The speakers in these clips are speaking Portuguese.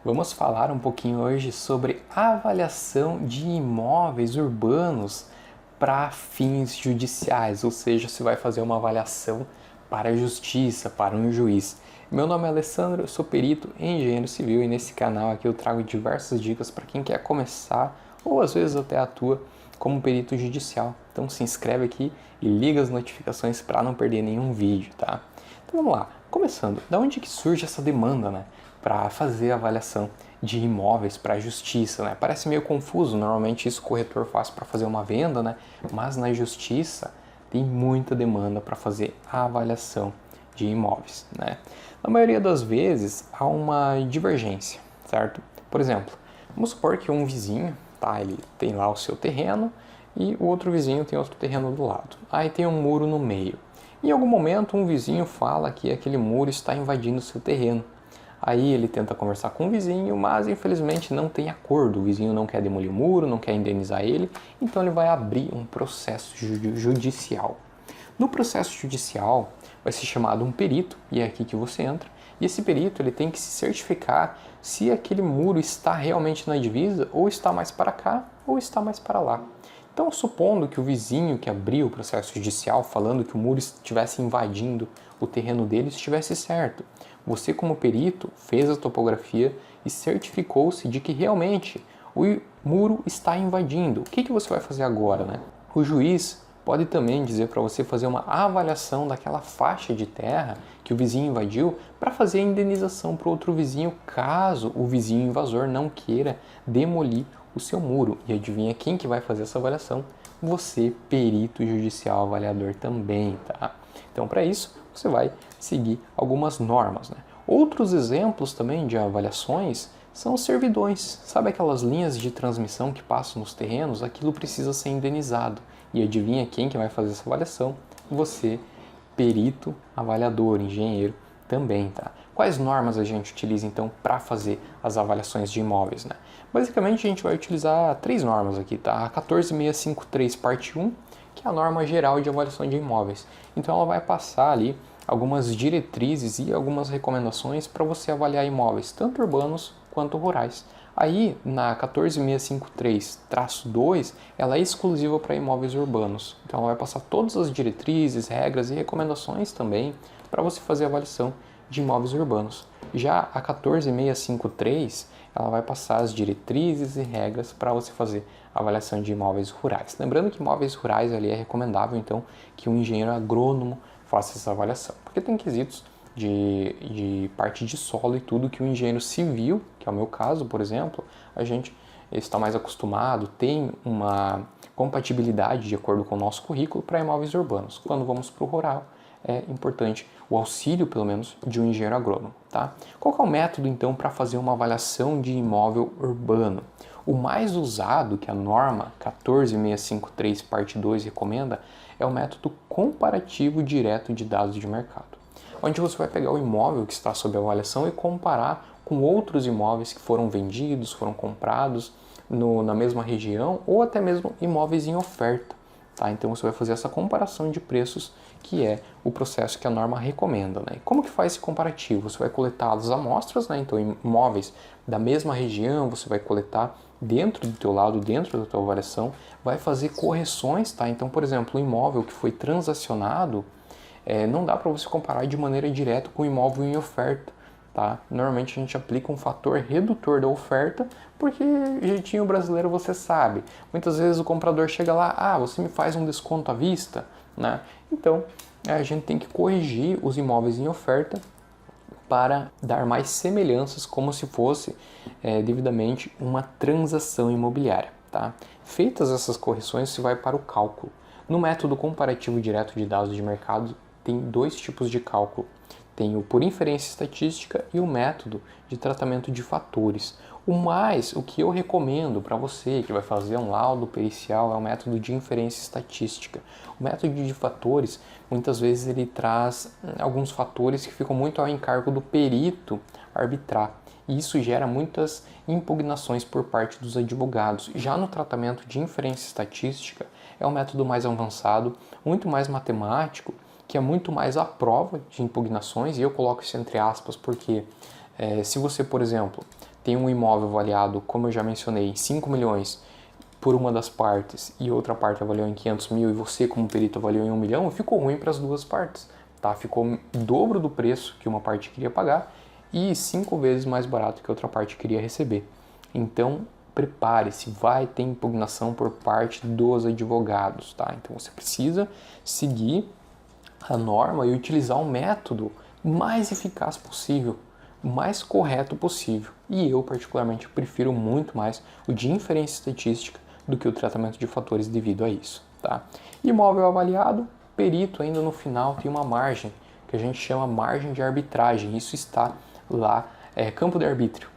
Vamos falar um pouquinho hoje sobre avaliação de imóveis urbanos para fins judiciais, ou seja, se vai fazer uma avaliação para a justiça, para um juiz. Meu nome é Alessandro, eu sou perito em engenheiro civil e nesse canal aqui eu trago diversas dicas para quem quer começar ou às vezes até atua como perito judicial. Então se inscreve aqui e liga as notificações para não perder nenhum vídeo, tá? Então vamos lá, começando, da onde que surge essa demanda, né, para fazer a avaliação de imóveis para a justiça, né? Parece meio confuso, normalmente isso o corretor faz para fazer uma venda, né? Mas na justiça tem muita demanda para fazer a avaliação de imóveis, né? Na maioria das vezes há uma divergência, certo? Por exemplo, vamos supor que um vizinho, tá, ele tem lá o seu terreno e o outro vizinho tem outro terreno do lado. Aí tem um muro no meio. Em algum momento um vizinho fala que aquele muro está invadindo o seu terreno. Aí ele tenta conversar com o vizinho, mas infelizmente não tem acordo. O vizinho não quer demolir o muro, não quer indenizar ele, então ele vai abrir um processo judicial. No processo judicial vai ser chamado um perito, e é aqui que você entra, e esse perito ele tem que se certificar se aquele muro está realmente na divisa, ou está mais para cá, ou está mais para lá. Então, supondo que o vizinho que abriu o processo judicial falando que o muro estivesse invadindo o terreno dele estivesse certo, você como perito fez a topografia e certificou-se de que realmente o muro está invadindo. O que você vai fazer agora, né? O juiz pode também dizer para você fazer uma avaliação daquela faixa de terra que o vizinho invadiu para fazer a indenização para o outro vizinho caso o vizinho invasor não queira demolir o seu muro. E adivinha quem que vai fazer essa avaliação? Você, perito judicial avaliador também, tá? Então, para isso, você vai seguir algumas normas, né? Outros exemplos também de avaliações são os servidões. Sabe aquelas linhas de transmissão que passam nos terrenos? Aquilo precisa ser indenizado. E adivinha quem que vai fazer essa avaliação? Você, perito, avaliador, engenheiro também, tá? Quais normas a gente utiliza então para fazer as avaliações de imóveis, né? Basicamente a gente vai utilizar três normas aqui, tá? A 14653 parte 1, que é a norma geral de avaliação de imóveis. Então ela vai passar ali algumas diretrizes e algumas recomendações para você avaliar imóveis, tanto urbanos quanto rurais. Aí, na 14653-2, ela é exclusiva para imóveis urbanos. Então, ela vai passar todas as diretrizes, regras e recomendações também para você fazer a avaliação de imóveis urbanos. Já a 14653, ela vai passar as diretrizes e regras para você fazer a avaliação de imóveis rurais. Lembrando que imóveis rurais ali é recomendável, então, que um engenheiro agrônomo faça essa avaliação, porque tem quesitos de parte de solo e tudo que o engenheiro civil, que é o meu caso, por exemplo, a gente está mais acostumado, tem uma compatibilidade de acordo com o nosso currículo para imóveis urbanos. Quando vamos para o rural, é importante o auxílio, pelo menos, de um engenheiro agrônomo, tá? Qual é o método, então, para fazer uma avaliação de imóvel urbano? O mais usado, que a norma 14653, parte 2, recomenda, é o método comparativo direto de dados de mercado, onde você vai pegar o imóvel que está sob avaliação e comparar com outros imóveis que foram vendidos, foram comprados na mesma região ou até mesmo imóveis em oferta. Tá? Então você vai fazer essa comparação de preços, que é o processo que a norma recomenda. Né? Como que faz esse comparativo? Você vai coletar as amostras, né? Então imóveis da mesma região você vai coletar dentro do teu lado, dentro da tua avaliação, vai fazer correções. Tá? Então, por exemplo, o imóvel que foi transacionado, não dá para você comparar de maneira direta com o imóvel em oferta. Tá? Normalmente a gente aplica um fator redutor da oferta, porque jeitinho brasileiro você sabe. Muitas vezes o comprador chega lá, você me faz um desconto à vista, né? Então a gente tem que corrigir os imóveis em oferta para dar mais semelhanças, como se fosse devidamente uma transação imobiliária. Tá? Feitas essas correções, você vai para o cálculo. No método comparativo direto de dados de mercado, tem dois tipos de cálculo. Tem o por inferência estatística e o método de tratamento de fatores. O que eu recomendo para você que vai fazer um laudo pericial é o método de inferência estatística. O método de fatores, muitas vezes ele traz alguns fatores que ficam muito ao encargo do perito arbitrar. E isso gera muitas impugnações por parte dos advogados. Já no tratamento de inferência estatística, é um método mais avançado, muito mais matemático, que é muito mais à prova de impugnações, e eu coloco isso entre aspas porque se você, por exemplo, tem um imóvel avaliado, como eu já mencionei, em 5 milhões por uma das partes e outra parte avaliou em 500 mil e você como perito avaliou em 1 milhão, ficou ruim para as duas partes, tá? Ficou o dobro do preço que uma parte queria pagar e 5 vezes mais barato que a outra parte queria receber. Então, prepare-se, vai ter impugnação por parte dos advogados, tá? Então, você precisa seguir a norma e utilizar o método mais eficaz possível, mais correto possível. E eu, particularmente, prefiro muito mais o de inferência estatística do que o tratamento de fatores devido a isso. Tá? Imóvel avaliado, perito ainda no final tem uma margem, que a gente chama margem de arbitragem. Isso está lá, campo de arbítrio,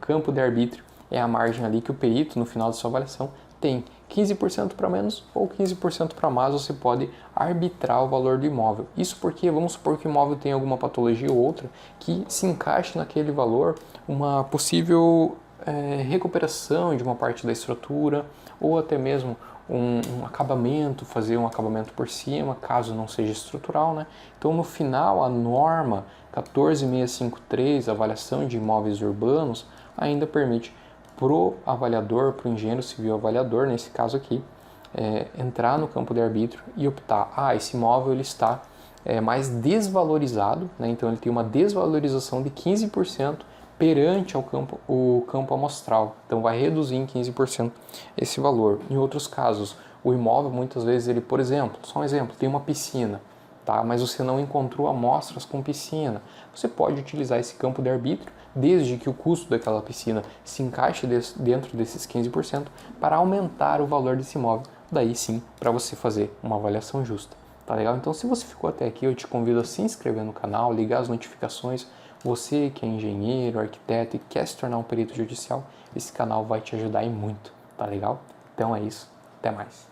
campo de arbítrio é a margem ali que o perito, no final de sua avaliação, tem 15% para menos ou 15% para mais, você pode arbitrar o valor do imóvel. Isso porque, vamos supor que o imóvel tem alguma patologia ou outra que se encaixe naquele valor uma possível recuperação de uma parte da estrutura ou até mesmo um acabamento, fazer um acabamento por cima, caso não seja estrutural, né? Então, no final, a norma 14653, avaliação de imóveis urbanos, ainda permite pro avaliador, pro engenheiro civil avaliador, nesse caso aqui, entrar no campo de arbítrio e optar, esse imóvel ele está mais desvalorizado, né? Então ele tem uma desvalorização de 15% perante o campo amostral, então vai reduzir em 15% esse valor. Em outros casos, o imóvel muitas vezes ele, por exemplo, só um exemplo, tem uma piscina, tá? Mas você não encontrou amostras com piscina, você pode utilizar esse campo de arbítrio desde que o custo daquela piscina se encaixe dentro desses 15% para aumentar o valor desse imóvel, daí sim para você fazer uma avaliação justa. Tá legal? Então, se você ficou até aqui, eu te convido a se inscrever no canal, ligar as notificações. Você que é engenheiro, arquiteto e quer se tornar um perito judicial, esse canal vai te ajudar e muito, tá legal? Então é isso, até mais.